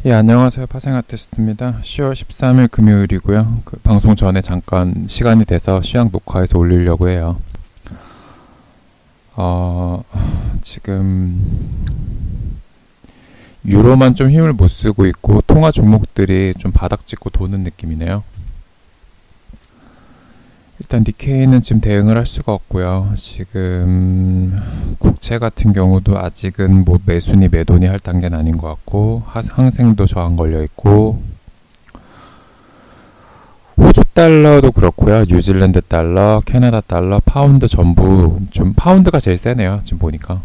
예, 안녕하세요. 파생 아티스트입니다. 10월 13일 금요일이고요. 방송 전에 잠깐 시간이 돼서 시황 녹화해서 올리려고 해요. 지금 유로만 좀 힘을 못 쓰고 있고 통화 종목들이 좀 바닥 찍고 도는 느낌이네요. 일단 니케이는 지금 대응을 할 수가 없고요. 지금 국채 같은 경우도 아직은 뭐 매수니 매도니 할 단계는 아닌 것 같고, 항생도 저항 걸려 있고, 호주 달러도 그렇고요. 뉴질랜드 달러, 캐나다 달러, 파운드 전부 좀 파운드가 제일 세네요. 지금 보니까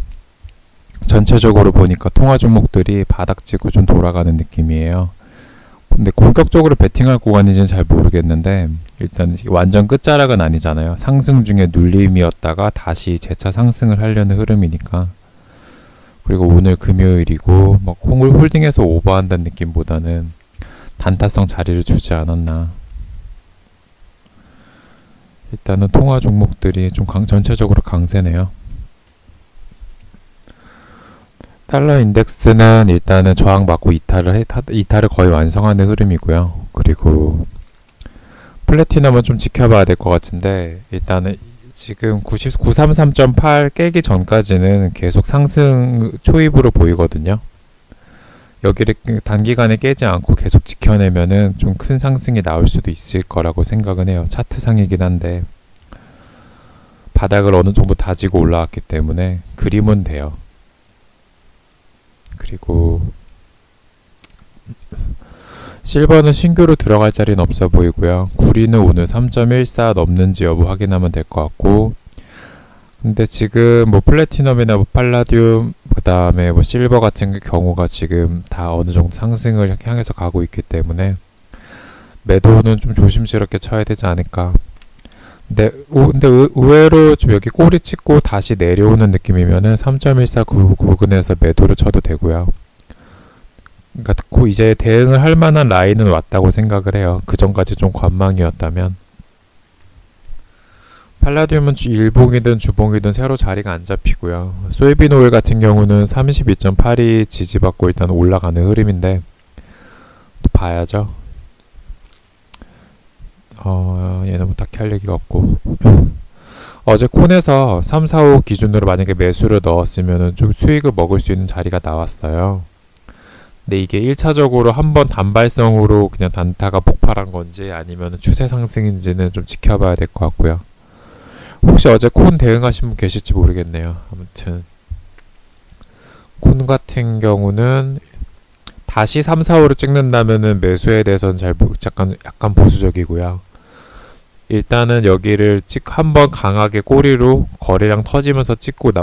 전체적으로 보니까 통화 종목들이 바닥지고 좀 돌아가는 느낌이에요. 근데 본격적으로 베팅할 구간인지는 잘 모르겠는데, 일단 완전 끝자락은 아니잖아요. 상승 중에 눌림이었다가 다시 재차 상승을 하려는 흐름이니까. 그리고 오늘 금요일이고 막 홀딩해서 오버한다는 느낌보다는 단타성 자리를 주지 않았나. 일단은 통화 종목들이 좀 전체적으로 강세네요. 달러 인덱스는 일단은 저항 받고 이탈을 거의 완성하는 흐름이고요. 그리고 플래티넘은 좀 지켜봐야 될 것 같은데, 일단은 지금 933.8 깨기 전까지는 계속 상승 초입으로 보이거든요. 여기를 단기간에 깨지 않고 계속 지켜내면은 좀 큰 상승이 나올 수도 있을 거라고 생각은 해요. 차트상이긴 한데 바닥을 어느 정도 다지고 올라왔기 때문에 그림은 돼요. 그리고 실버는 신규로 들어갈 자리는 없어 보이고요. 구리는 오늘 3.14 넘는지 여부 확인하면 될 것 같고, 근데 지금 뭐 플래티넘이나 뭐 팔라듐, 그 다음에 뭐 실버 같은 경우가 지금 다 어느 정도 상승을 향해서 가고 있기 때문에 매도는 좀 조심스럽게 쳐야 되지 않을까. 근데 의외로 좀 여기 꼬리 찍고 다시 내려오는 느낌이면은 3.14 구간에서 매도를 쳐도 되고요. 그러니까 이제 대응을 할 만한 라인은 왔다고 생각을 해요. 그 전까지 좀 관망이었다면. 팔라듐은 일봉이든 주봉이든 새로 자리가 안 잡히고요. 소이빈 오일 같은 경우는 32.8이 지지받고 일단 올라가는 흐름인데 또 봐야죠. 얘는 뭐 딱히 할 얘기가 없고, 어제 콘에서 3, 4, 5 기준으로 만약에 매수를 넣었으면 좀 수익을 먹을 수 있는 자리가 나왔어요. 근데 이게 1차적으로 한번 단발성으로 그냥 단타가 폭발한 건지 아니면 추세 상승인지는 좀 지켜봐야 될 것 같고요. 혹시 어제 콘 대응하신 분 계실지 모르겠네요. 아무튼 콘 같은 경우는 다시 3, 4, 5를 찍는다면은 매수에 대해서는 약간 보수적이고요. 일단은 여기를 한번 강하게 꼬리로 거래량 터지면서 찍고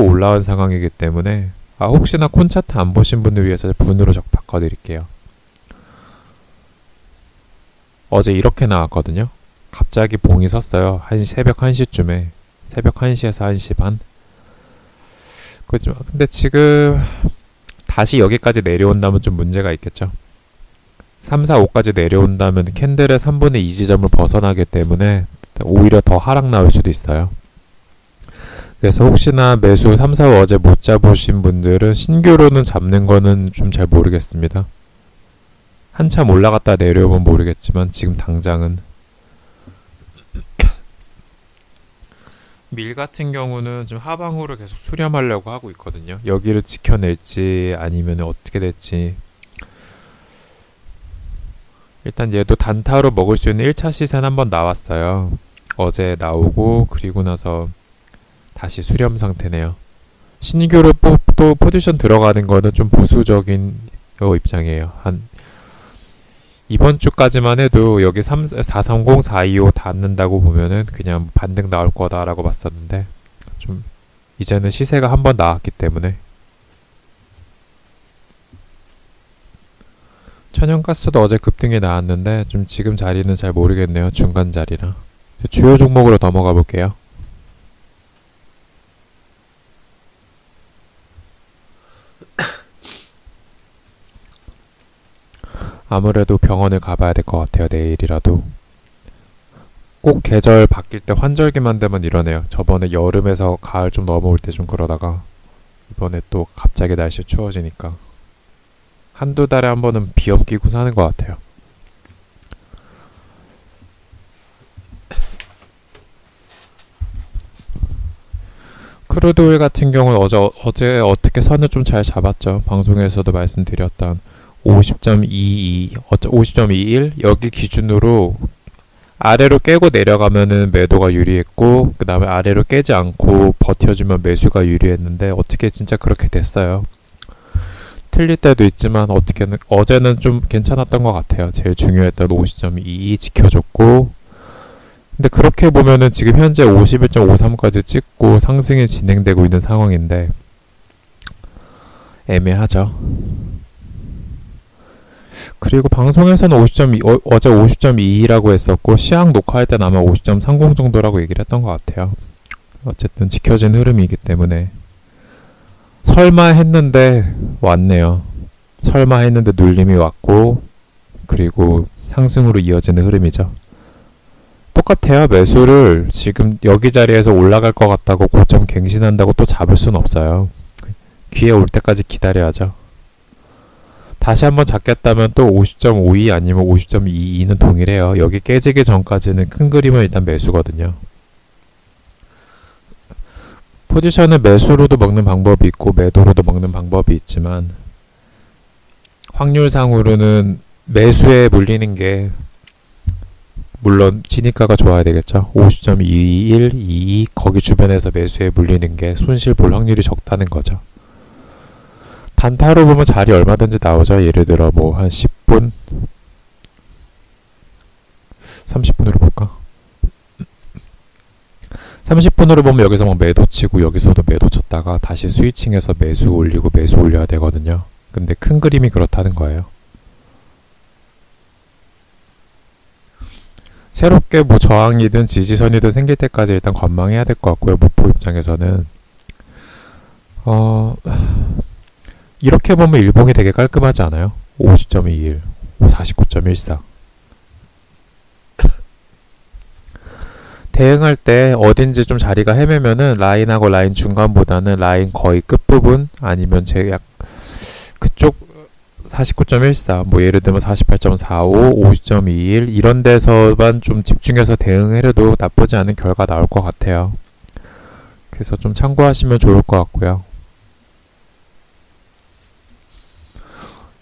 올라온 상황이기 때문에, 혹시나 콘 차트 안 보신 분을 위해서 분으로 바꿔드릴게요. 어제 이렇게 나왔거든요. 갑자기 봉이 섰어요. 새벽 1시쯤에. 새벽 1시에서 1시 반. 근데 지금 다시 여기까지 내려온다면 좀 문제가 있겠죠. 3, 4, 5까지 내려온다면 캔들의 3분의 2 지점을 벗어나기 때문에 오히려 더 하락 나올 수도 있어요. 그래서 혹시나 매수 3, 4, 5 어제 못 잡으신 분들은 신규로는 잡는 거는 좀 잘 모르겠습니다. 한참 올라갔다 내려오면 모르겠지만 지금 당장은. 밀 같은 경우는 좀 하방으로 계속 수렴하려고 하고 있거든요. 여기를 지켜낼지 아니면 어떻게 될지. 일단 얘도 단타로 먹을 수 있는 1차 시세는 한번 나왔어요. 어제 나오고 그리고 나서 다시 수렴 상태네요. 신규로 또 포지션 들어가는 거는 좀 보수적인 입장이에요. 이번 주까지만 해도 여기 430, 425 닿는다고 보면은 그냥 반등 나올 거다라고 봤었는데, 좀 이제는 시세가 한번 나왔기 때문에. 천연가스도 어제 급등이 나왔는데 좀 지금 자리는 잘 모르겠네요. 중간 자리라. 주요 종목으로 넘어가 볼게요. 아무래도 병원을 가봐야 될 것 같아요. 내일이라도. 꼭 계절 바뀔 때 환절기만 되면 이러네요. 저번에 여름에서 가을 좀 넘어올 때 좀 그러다가 이번에 또 갑자기 날씨 추워지니까 한두 달에 한 번은 비염 끼고 사는 것 같아요. 크루드 오일 같은 경우는 어제 어떻게 선을 좀 잘 잡았죠. 방송에서도 말씀드렸던 50.22, 50.21 여기 기준으로 아래로 깨고 내려가면은 매도가 유리했고, 그 다음에 아래로 깨지 않고 버텨주면 매수가 유리했는데 어떻게 진짜 그렇게 됐어요. 틀릴 때도 있지만 어제는 좀 괜찮았던 것 같아요. 제일 중요했던 50.22 지켜줬고, 근데 그렇게 보면은 지금 현재 51.53까지 찍고 상승이 진행되고 있는 상황인데 애매하죠. 그리고 방송에서는 어제 50.22라고 했었고 시황 녹화할 때는 아마 50.30 정도라고 얘기를 했던 것 같아요. 어쨌든 지켜진 흐름이기 때문에 설마 했는데 왔네요. 설마 했는데 눌림이 왔고, 그리고 상승으로 이어지는 흐름이죠. 똑같아요. 매수를 지금 여기 자리에서 올라갈 것 같다고 고점 갱신한다고 또 잡을 순 없어요. 기회 올 때까지 기다려야죠. 다시 한번 잡겠다면 또 50.52 아니면 50.22는 동일해요. 여기 깨지기 전까지는 큰 그림은 일단 매수거든요. 포지션을 매수로도 먹는 방법이 있고 매도로도 먹는 방법이 있지만 확률상으로는 매수에 몰리는 게 물론 진입가가 좋아야 되겠죠. 50.21, 22 거기 주변에서 매수에 물리는 게 손실 볼 확률이 적다는 거죠. 단타로 보면 자리 얼마든지 나오죠. 예를 들어 뭐 한 10분 30분으로 볼까? 30분으로 보면 여기서 막 매도 치고 여기서도 매도 쳤다가 다시 스위칭해서 매수 올리고 매수 올려야 되거든요. 근데 큰 그림이 그렇다는 거예요. 새롭게 뭐 저항이든 지지선이든 생길 때까지 일단 관망해야 될 것 같고요. 목표 입장에서는 이렇게 보면 일봉이 되게 깔끔하지 않아요? 50.21, 49.14 대응할 때 어딘지 좀 자리가 헤매면은 라인하고 라인 중간보다는 라인 거의 끝부분 아니면 그쪽 49.14 뭐 예를 들면 48.45, 50.21 이런 데서만 좀 집중해서 대응해도 나쁘지 않은 결과 나올 것 같아요. 그래서 좀 참고하시면 좋을 것 같고요.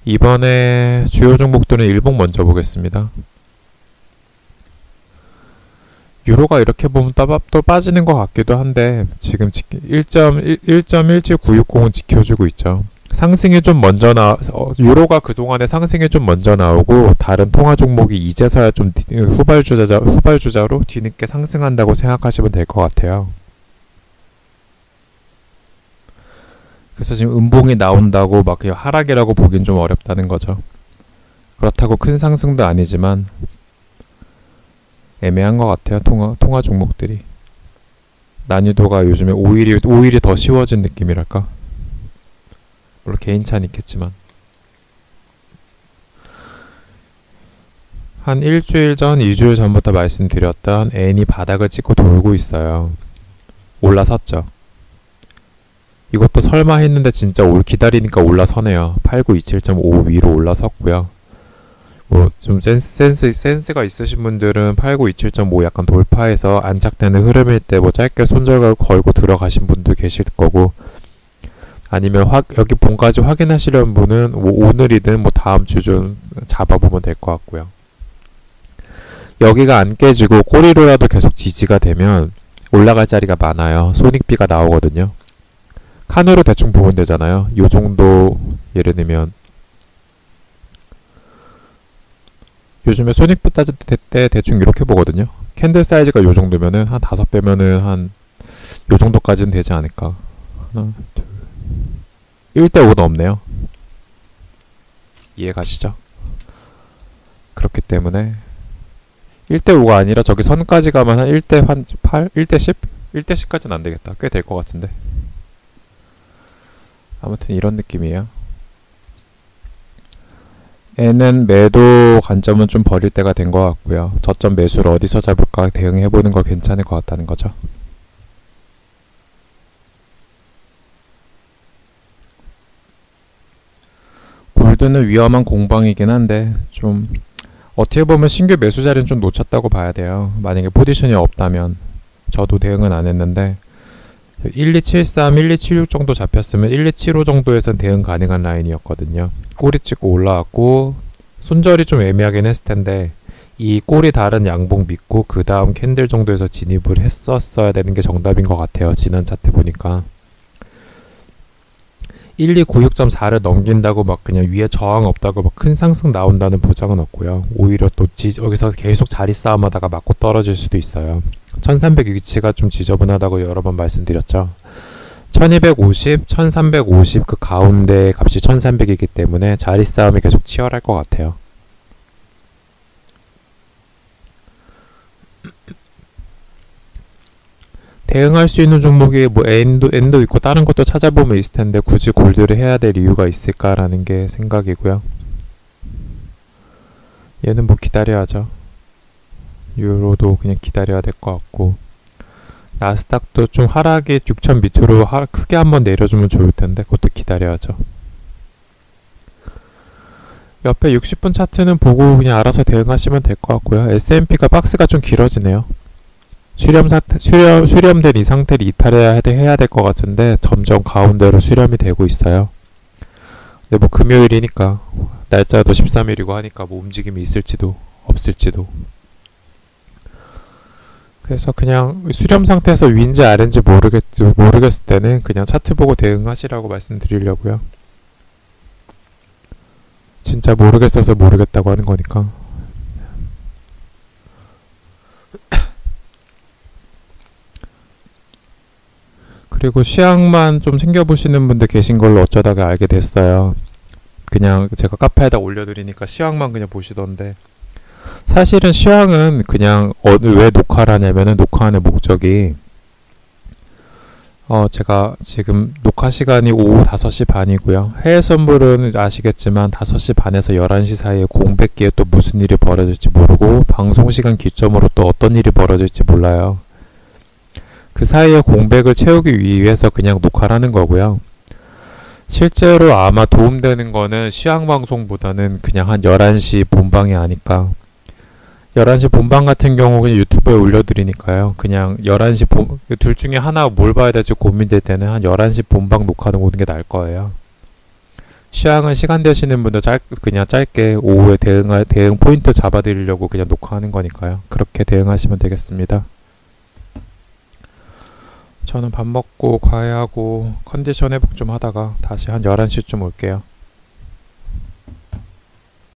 이번에 주요 종목들은 일봉 먼저 보겠습니다. 유로가 이렇게 보면 또 빠지는 것 같기도 한데 지금 1.17960은 지켜주고 있죠. 상승이 좀 먼저 유로가 그동안에 상승이 좀 먼저 나오고 다른 통화 종목이 이제서야 좀 후발주자로 뒤늦게 상승한다고 생각하시면 될 것 같아요. 그래서 지금 음봉이 나온다고 막 그냥 하락이라고 보긴 좀 어렵다는 거죠. 그렇다고 큰 상승도 아니지만 애매한 것 같아요. 통화 종목들이 난이도가 요즘에 오일이 더 쉬워진 느낌이랄까. 물론 개인차는 있겠지만 한 일주일 전, 2주일 전부터 말씀드렸던 N이 바닥을 찍고 돌고 있어요. 올라섰죠. 이것도 설마 했는데 진짜 기다리니까 올라서네요. 8927.5 위로 올라섰고요. 뭐 좀 센스가 있으신 분들은 8927.5 약간 돌파해서 안착되는 흐름일 때 뭐 짧게 손절 걸고 들어가신 분도 계실 거고, 아니면 여기 본까지 확인하시려는 분은 뭐 오늘이든 뭐 다음 주 좀 잡아보면 될 것 같고요. 여기가 안 깨지고 꼬리로라도 계속 지지가 되면 올라갈 자리가 많아요. 손익비가 나오거든요. 칸으로 대충 보면 되잖아요. 요 정도 예를 들면 요즘에 손익비 따질 때 대충 이렇게 보거든요. 캔들 사이즈가 요 정도면은 한 5배면은 한 요 정도까지는 되지 않을까. 하나, 둘. 1대5는 없네요. 이해 가시죠? 그렇기 때문에 1대5가 아니라 저기 선까지 가면 한 1대8? 1대10? 1대10까지는 안 되겠다. 꽤 될 것 같은데. 아무튼 이런 느낌이에요. N은 매도 관점은 좀 버릴 때가 된 것 같고요. 저점 매수를 어디서 잡을까 대응해보는 거 괜찮을 것 같다는 거죠. 골드는 위험한 공방이긴 한데 좀 어떻게 보면 신규 매수 자리는 좀 놓쳤다고 봐야 돼요. 만약에 포지션이 없다면. 저도 대응은 안 했는데 1273, 1276 정도 잡혔으면 1275 정도에선 대응 가능한 라인이었거든요. 꼬리 찍고 올라왔고 손절이 좀 애매하긴 했을 텐데 이 꼬리 다른 양봉 믿고 그 다음 캔들 정도에서 진입을 했었어야 되는 게 정답인 것 같아요. 지난 차트 보니까 1296.4를 넘긴다고 막 그냥 위에 저항 없다고 막 큰 상승 나온다는 보장은 없고요. 오히려 또 여기서 계속 자리 싸움하다가 맞고 떨어질 수도 있어요. 1300 위치가 좀 지저분하다고 여러 번 말씀드렸죠. 1250, 1350 그 가운데 값이 1300이기 때문에 자리 싸움이 계속 치열할 것 같아요. 대응할 수 있는 종목이 뭐 엔도 있고 다른 것도 찾아보면 있을 텐데 굳이 골드를 해야 될 이유가 있을까라는 게 생각이고요. 얘는 뭐 기다려야죠. 유로도 그냥 기다려야 될 것 같고 나스닥도 좀 하락이 6000 밑으로 크게 한번 내려주면 좋을 텐데 그것도 기다려야죠. 옆에 60분 차트는 보고 그냥 알아서 대응하시면 될 것 같고요. S&P가 박스가 좀 길어지네요. 수렴된 이 상태를 이탈해야 될 것 같은데 점점 가운데로 수렴이 되고 있어요. 근데 뭐 금요일이니까 날짜도 13일이고 하니까 뭐 움직임이 있을지도 없을지도. 그래서 그냥 수렴 상태에서 위인지 아래인지 모르겠을 때는 그냥 차트 보고 대응하시라고 말씀드리려고요. 진짜 모르겠어서 모르겠다고 하는 거니까. 그리고 시황만 좀 챙겨보시는 분들 계신 걸로 어쩌다가 알게 됐어요. 그냥 제가 카페에다 올려드리니까 시황만 그냥 보시던데 사실은 시황은 그냥 왜 녹화를 하냐면은 녹화하는 목적이 제가 지금 녹화 시간이 오후 5시 반이고요. 해외 선물은 아시겠지만 5시 반에서 11시 사이에 공백기에 또 무슨 일이 벌어질지 모르고 방송 시간 기점으로 또 어떤 일이 벌어질지 몰라요. 그 사이에 공백을 채우기 위해서 그냥 녹화를 하는 거고요. 실제로 아마 도움되는 거는 시황방송보다는 그냥 한 11시 본방이 아닐까. 11시 본방 같은 경우 그냥 유튜브에 올려드리니까요. 그냥 11시 둘 중에 하나 뭘 봐야 될지 고민될 때는 한 11시 본방 녹화는 오는 게 나을 거예요. 시황은 시간 되시는 분들 그냥 짧게 오후에 대응 포인트 잡아드리려고 그냥 녹화하는 거니까요. 그렇게 대응하시면 되겠습니다. 저는 밥 먹고 과외하고 컨디션 회복 좀 하다가 다시 한 11시쯤 올게요.